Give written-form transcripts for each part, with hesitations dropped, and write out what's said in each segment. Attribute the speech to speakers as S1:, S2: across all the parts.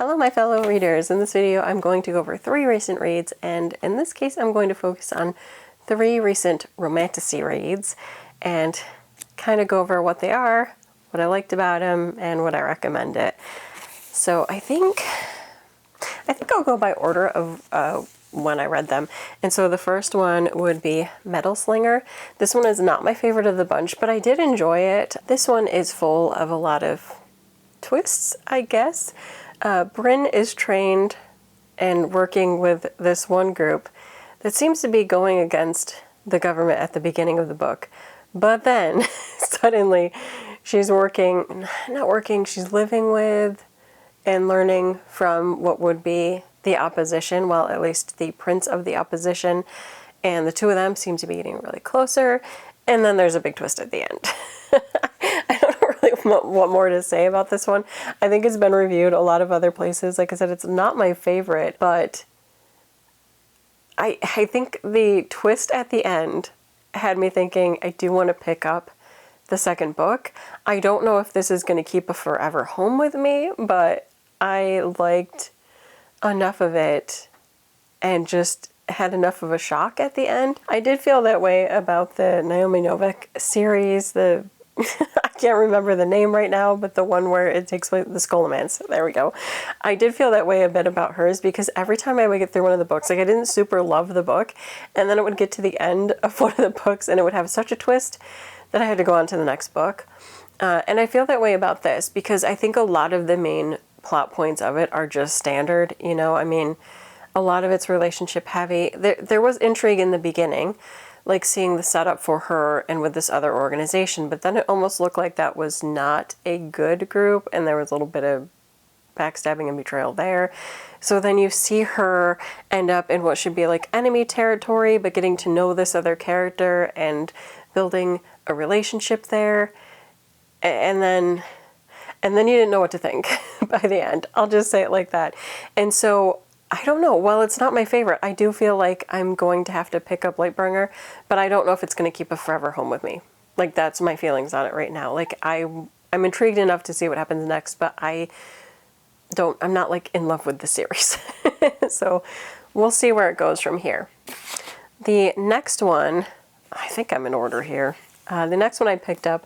S1: Hello my fellow readers. In this video I'm going to go over 3 recent reads, and in this case I'm going to focus on 3 recent Romantasy reads and kind of go over what they are, what I liked about them, and what I recommend it. So I think I'll go by order of when I read them. And so the first one would be Slinger. This one is not my favorite of the bunch, but I did enjoy it. This one is full of a lot of twists, I guess. Bryn is trained and working with this one group that seems to be going against the government at the beginning of the book. But then, suddenly, she's she's living with and learning from what would be the opposition, well, at least the prince of the opposition, and the two of them seem to be getting really closer, and then there's a big twist at the end. I don't really know what more to say about this one. I think it's been reviewed a lot of other places. Like I said, it's not my favorite, but I think the twist at the end had me thinking I do want to pick up the second book. I don't know if this is going to keep a forever home with me, but I liked enough of it and just had enough of a shock at the end. I did feel that way about the Naomi Novik series, I can't remember the name right now, but the one where it takes place, the Scholomance. There we go. I did feel that way a bit about hers because every time I would get through one of the books, like I didn't super love the book, and then it would get to the end of one of the books and it would have such a twist that I had to go on to the next book. And I feel that way about this because I think a lot of the main plot points of it are just standard, you know? I mean, a lot of it's relationship heavy. There was intrigue in the beginning, like seeing the setup for her and with this other organization, but then it almost looked like that was not a good group and there was a little bit of backstabbing and betrayal there. So then you see her end up in what should be like enemy territory, but getting to know this other character and building a relationship there. And then you didn't know what to think by the end. I'll just say it like that. And so I don't know. While it's not my favorite, I do feel like I'm going to have to pick up Lightbringer, but I don't know if it's going to keep a forever home with me. Like, that's my feelings on it right now. Like, I'm intrigued enough to see what happens next, but I'm not like in love with the series. So we'll see where it goes from here. The next one, I think I'm in order here. The next one I picked up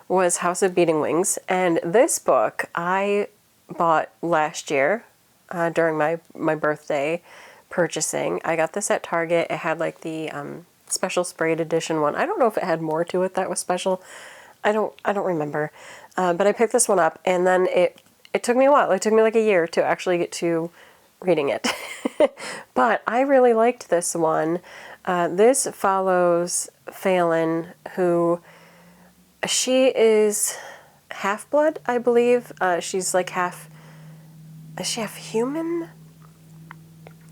S1: was House of Beating Wings, and this book I bought last year. During my birthday purchasing. I got this at Target. It had like the special sprayed edition one. I don't know if it had more to it that was special. I don't remember. But I picked this one up, and then it took me a while. It took me like a year to actually get to reading it. But I really liked this one. This follows Phelan, who she is half-blood, I believe. She's like is she half human?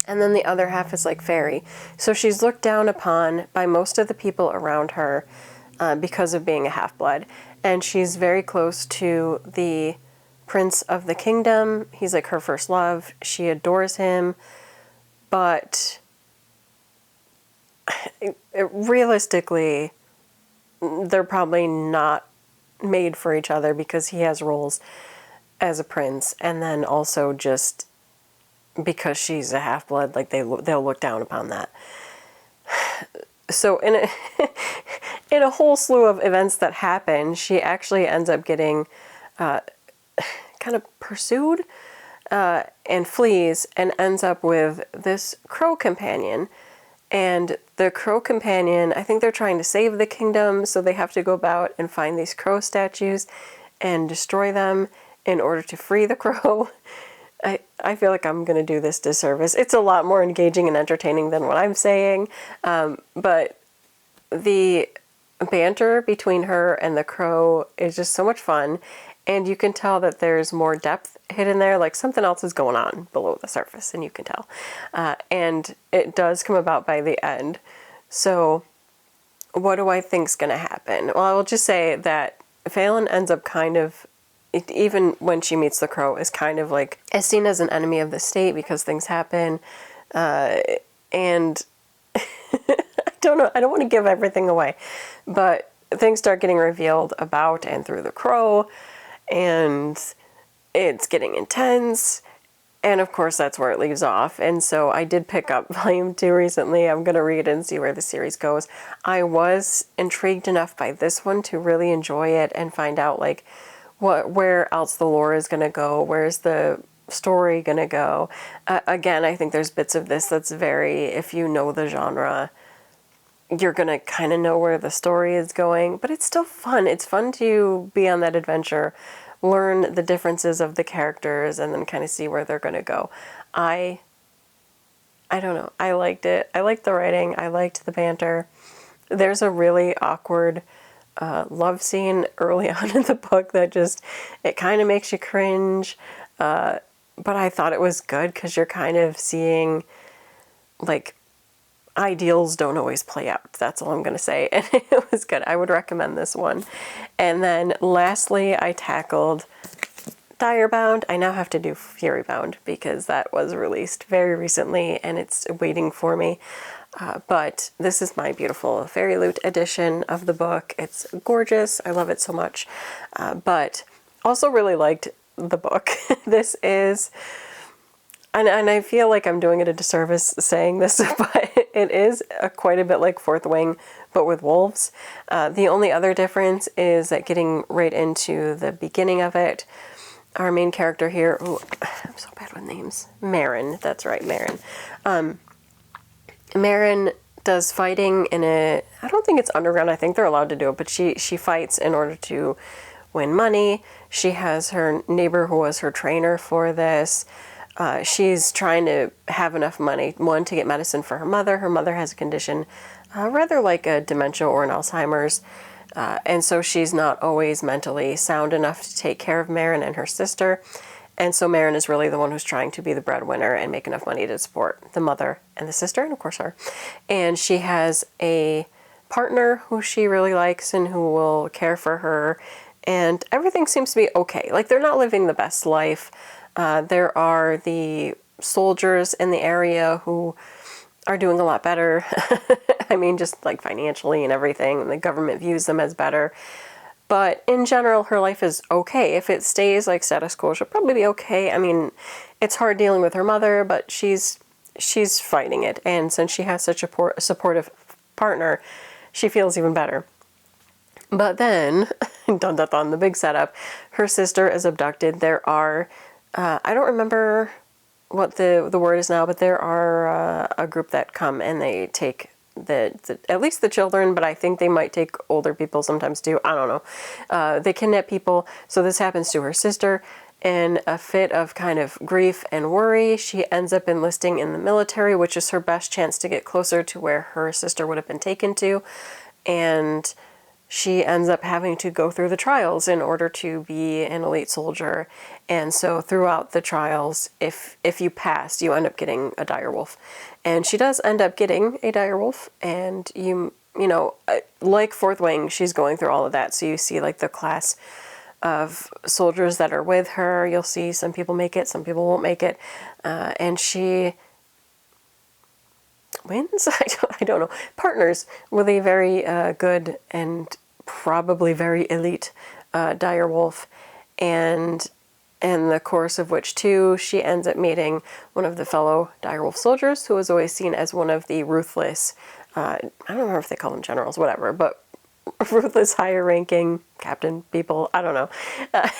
S1: And then the other half is like fairy. So she's looked down upon by most of the people around her because of being a half-blood. And she's very close to the prince of the kingdom. He's like her first love. She adores him. But realistically, they're probably not made for each other because he has roles as a prince, and then also just because she's a half-blood, like they'll look down upon that. So in a whole slew of events that happen, she actually ends up getting kind of pursued and flees and ends up with this crow companion. And the crow companion, I think they're trying to save the kingdom, so they have to go about and find these crow statues and destroy them in order to free the crow. I feel like I'm going to do this disservice. It's a lot more engaging and entertaining than what I'm saying. But the banter between her and the crow is just so much fun. And you can tell that there's more depth hidden there. Like something else is going on below the surface, and you can tell. And it does come about by the end. So what do I think's going to happen? Well, I will just say that Phelan ends up kind of, even when she meets the crow, is kind of like is seen as an enemy of the state because things happen. And I don't know, I don't want to give everything away, but things start getting revealed about and through the crow, and it's getting intense. And of course, that's where it leaves off. And so I did pick up volume 2 recently. I'm going to read it and see where the series goes. I was intrigued enough by this one to really enjoy it and find out like where else the lore is going to go. Where's the story going to go? Again, I think there's bits of this that's very, if you know the genre, you're going to kind of know where the story is going, but it's still fun. It's fun to be on that adventure, learn the differences of the characters, and then kind of see where they're going to go. I don't know. I liked it. I liked the writing. I liked the banter. There's a really awkward love scene early on in the book that just, it kind of makes you cringe. But I thought it was good because you're kind of seeing, like, ideals don't always play out. That's all I'm going to say. And it was good. I would recommend this one. And then lastly, I tackled Direbound. I now have to do Furybound because that was released very recently and it's waiting for me. But this is my beautiful Fairy Loot edition of the book. It's gorgeous. I love it so much. But also really liked the book. This is... And I feel like I'm doing it a disservice saying this, but it is quite a bit like Fourth Wing, but with wolves. The only other difference is that getting right into the beginning of it, our main character here, ooh, I'm so bad with names, Marin, that's right, Marin. Marin does fighting in a, I don't think it's underground, I think they're allowed to do it, but she fights in order to win money. She has her neighbor who was her trainer for this. She's trying to have enough money, one, to get medicine for her mother. Her mother has a condition rather like a dementia or an Alzheimer's, and so she's not always mentally sound enough to take care of Marin and her sister. And so Marin is really the one who's trying to be the breadwinner and make enough money to support the mother and the sister, and of course her. And she has a partner who she really likes and who will care for her, and everything seems to be okay. Like, they're not living the best life. There are the soldiers in the area who are doing a lot better. I mean, just like financially and everything, and the government views them as better. But in general, her life is okay. If it stays like status quo, she'll probably be okay. I mean, it's hard dealing with her mother, but she's fighting it. And since she has such a supportive partner, she feels even better. But then, dun dun dun, the big setup, her sister is abducted. There are... I don't remember what the word is now, but there are a group that come and they take at least the children, but I think they might take older people sometimes too. I don't know. They kidnap people. So this happens to her sister. In a fit of kind of grief and worry, she ends up enlisting in the military, which is her best chance to get closer to where her sister would have been taken to. And she ends up having to go through the trials in order to be an elite soldier. And so throughout the trials, if you pass, you end up getting a direwolf. And she does end up getting a direwolf. And you know, like Fourth Wing, she's going through all of that. So you see like the class of soldiers that are with her. You'll see some people make it, some people won't make it. And she wins? I don't know. Partners with a very good and probably very elite direwolf, and in the course of which too, she ends up meeting one of the fellow direwolf soldiers who was always seen as one of the ruthless, I don't remember if they call them generals, whatever, but ruthless higher ranking captain people, I don't know. I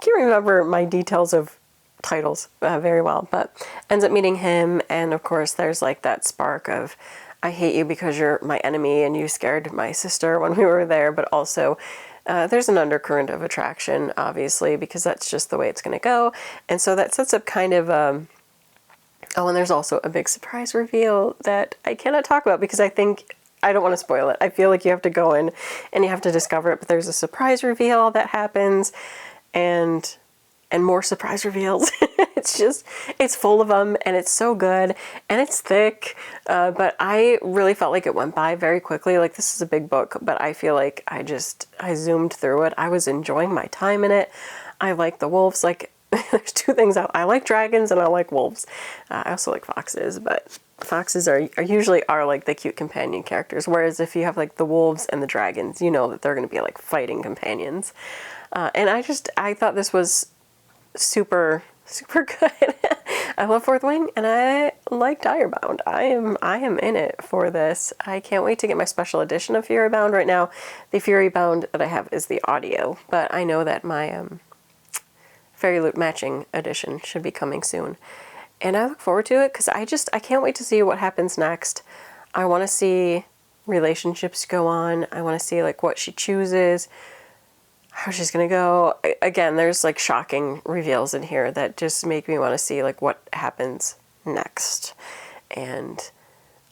S1: can't remember my details of titles very well, but ends up meeting him, and of course there's like that spark of, I hate you because you're my enemy and you scared my sister when we were there, but also there's an undercurrent of attraction, obviously, because that's just the way it's going to go. And so that sets up kind of, oh, and there's also a big surprise reveal that I cannot talk about because I don't want to spoil it. I feel like you have to go in and you have to discover it, but there's a surprise reveal that happens, and more surprise reveals. It's full of them, and it's so good, and it's thick, but I really felt like it went by very quickly. Like, this is a big book, but I feel like I zoomed through it. I was enjoying my time in it. I like the wolves. Like, there's two things. I like dragons and I like wolves. I also like foxes, but foxes are usually like the cute companion characters, whereas if you have like the wolves and the dragons, you know that they're going to be like fighting companions. And I thought this was super good. I love Fourth Wing, and I like Direbound. I am in it for this. I can't wait to get my special edition of Fury Bound. Right now, the Fury Bound that I have is the audio, but I know that my Fairy Loot matching edition should be coming soon. And I look forward to it because I can't wait to see what happens next. I want to see relationships go on. I want to see like what she chooses, how she's going to go. Again, there's like shocking reveals in here that just make me want to see like what happens next. And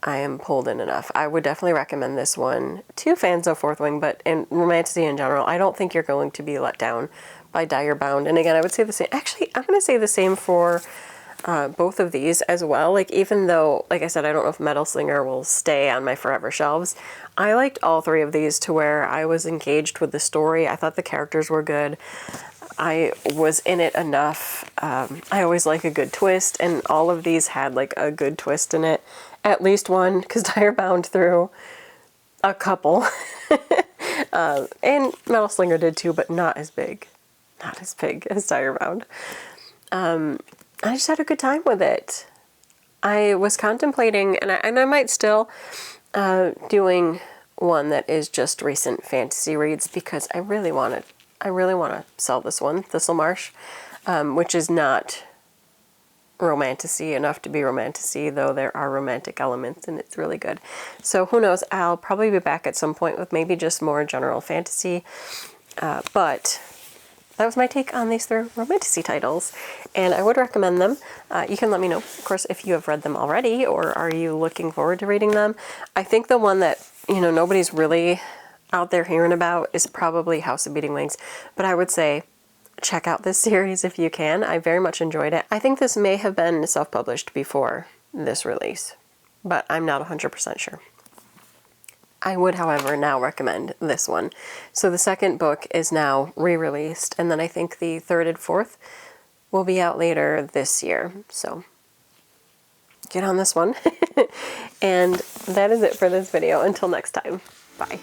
S1: I am pulled in enough. I would definitely recommend this one to fans of Fourth Wing, but in Romantasy in general, I don't think you're going to be let down by Direbound. And again, I would say the same. Actually, I'm going to say the same for both of these as well. Like, even though, like I said, I don't know if Metal Slinger will stay on my forever shelves, I liked all three of these to where I was engaged with the story. I thought the characters were good. I was in it enough. I always like a good twist, and all of these had like a good twist in it. At least one, because Direbound threw a couple. And Metal Slinger did too, but not as big. Not as big as Direbound. I just had a good time with it. I was contemplating, and I might still, doing one that is just recent fantasy reads, because I really want to sell this one, Thistlemarsh, which is not romantasy enough to be romantasy, though there are romantic elements, and it's really good. So who knows, I'll probably be back at some point with maybe just more general fantasy, but that was my take on these three Romantasy titles, and I would recommend them. You can let me know, of course, if you have read them already, or are you looking forward to reading them. I think the one that, nobody's really out there hearing about is probably House of Beating Wings, but I would say check out this series if you can. I very much enjoyed it. I think this may have been self-published before this release, but I'm not 100% sure. I would, however, now recommend this one. So the second book is now re-released, and then I think the third and fourth will be out later this year. So get on this one. And that is it for this video. Until next time, bye.